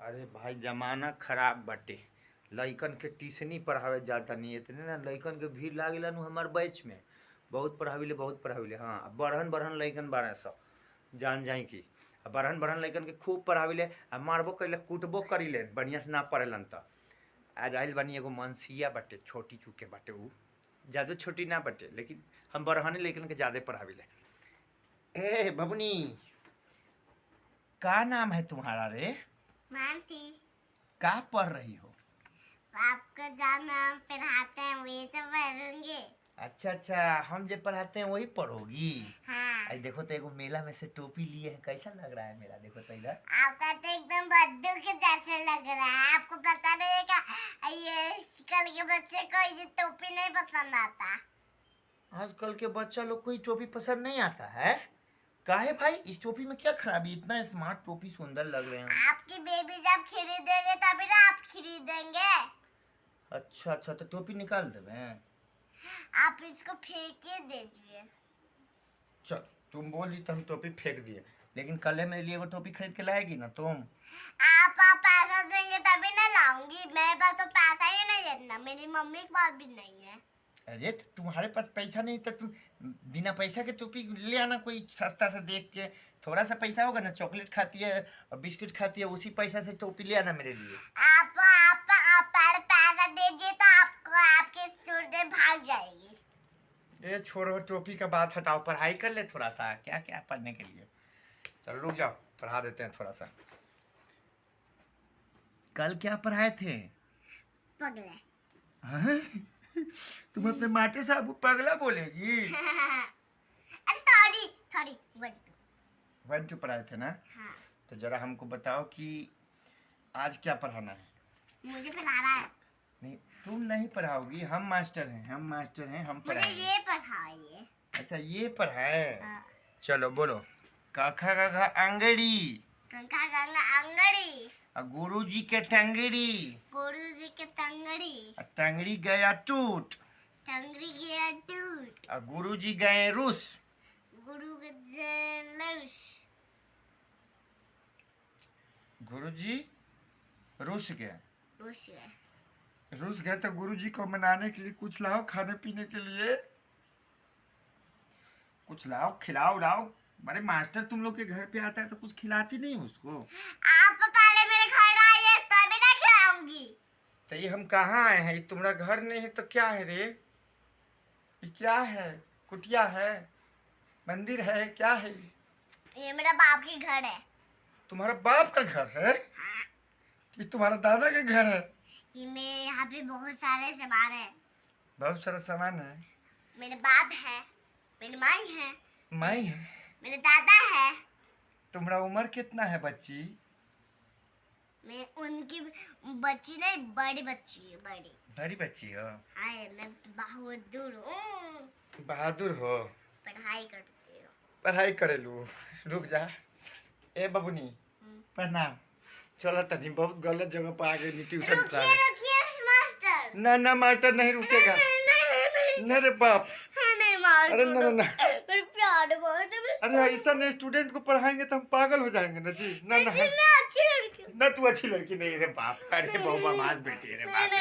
अरे भाई जमाना खराब बाटे। लइकन के ट्यूशनी पढ़ावे जाता नहीं इतने ना लइकन के भीड़ लागेला नु हमार बैच में। बहुत पढ़ाविले हाँ बड़हन बड़हन लइकन बारह सौ जान जाई की बड़हन बड़हन लइकन के खूब पढ़ाविले आ मारबो कइले कूटबो करिले बढ़िया से ना पढ़ेलन त आज आइल बानी एगो मनसिया बाटे छोटी चुके बाटे उ ज्यादा छोटी ना बाटे लेकिन हम बड़हने लइकन के ज्यादा पढ़ाविले। ए बबुनी का नाम है तुम्हारा रे? मानती। का पढ़ रही हो? आपका जहाँ नाम पढ़ाते हैं वही तो पढ़ूंगी। अच्छा हम जो पढ़ाते हैं वही पढ़ोगी। हाँ। आज देखो तो एगो मेला में से टोपी लिए है कैसा लग रहा है मेरा देखो तो इधर। आपका तो एकदम बद्दू के जैसे लग रहा है। आपको पता नहीं है क्या ये कल के बच्चे को ये टोपी नहीं पसंद आता। आजकल के बच्चा लोग को ये टोपी पसंद नहीं आता है। काहे भाई इस टोपी में क्या खराबी? इतना स्मार्ट टोपी सुंदर लग रहे हैं। आपकी बेबी जब खरीदेंगे तभी ना आप खरीदेंगे। अच्छा तो टोपी निकाल देवे। आप इसको फेंक के दीजिए। चल तुम बोली तो हम टोपी फेंक दिए लेकिन कल मेरे लिए वो टोपी खरीद के लाएगी ना तुम? आप पैसा देंगे तभी ना लाऊंगी। मेरे पास तो पैसा ही नहीं है इतना। मेरी मम्मी के पास भी नहीं है। अरे तो तुम्हारे पास पैसा नहीं तो तुम बिना पैसा के टोपी ले आना कोई सस्ता सा देख के। थोड़ा सा पैसा होगा ना चॉकलेट खाती है और बिस्किट खाती है उसी पैसा से टोपी ले आना मेरे लिए। आप पैसा दीजिए तो आपको आपके स्टूडेंट भाग जाएगी। ये छोड़ो टोपी का बात हटाओ पढ़ाई कर ले थोड़ा सा। क्या क्या पढ़ने के लिए चलो रुक जाओ पढ़ा देते हैं थोड़ा सा। कल क्या पढ़ाए थे? पगले। हाँ? तुम अपने माटे साहब को पगला बोलेगी? अरे सॉरी 1 2 पढ़ाए थे ना? हाँ। तो जरा हमको बताओ कि आज क्या पढ़ाना है? मुझे पढ़ाना है। नहीं तुम नहीं पढ़ाओगी हम मास्टर हैं हम मुझे पढ़ाएंगे। ये पढ़ाइए। अच्छा ये पढ़ाए। हाँ। चलो बोलो काखा काखा अंगड़ी कंका गंगा अंगड़ी गुरु जी के टंगड़ी गुरु जी के टंगड़ी टंगड़ी गया टूट टंगड़ी गया टूट और गुरु जी गए रूस गुरु के जलूस गुरु जी रूस गए रूस रूस गए तो गुरु जी को मनाने के लिए कुछ लाओ खाने पीने के लिए कुछ लाओ खिलाओ लाओ। बड़े मास्टर तुम लोग के घर पे आता है तो कुछ खिलाती नहीं उसको? आप पहले मेरे घर आइए तभी ना खिलाऊंगी। तो ये हम कहाँ आए हैं? ये तुम्हारा घर नहीं है तो क्या है रे? ये क्या है? कुटिया है? मंदिर है? क्या है? ये मेरा बाप के घर है। तुम्हारा बाप का घर है? ये तुम्हारा दादा का घर है? ये मेरे यहाँ पे बहुत सारे सामान है। बहुत सारा सामान है। मेरे बाप है मेरी माई है माई है मेरे दादा है। तुम्हारा उम्र कितना है बच्ची? मैं उनकी बच्ची नहीं बड़ी बच्ची है बड़ी बच्ची हो? हाय मैं बहादुर हूँ। बहादुर हो? पढ़ाई करती हूँ। पढ़ाई करे लू रुक जा। ए बबुनी प्रणाम। चलो तनी बहुत गलत जगह पर आ गई ट्यूशन पढ़ाने। रुकिए मास्टर। ना मास्टर नहीं रुकेगा। नहीं रे बाप। नहीं मार। अरे ना प्यार बहुत है। अरे ऐसा नहीं स्टूडेंट को पढ़ाएंगे तो हम पागल हो जाएंगे ना जी। ना मैं अच्छी लड़की हूँ। ना तू अच्छी लड़की नहीं रे बाप। अरे बहु बदमाश बेटी रे बाप।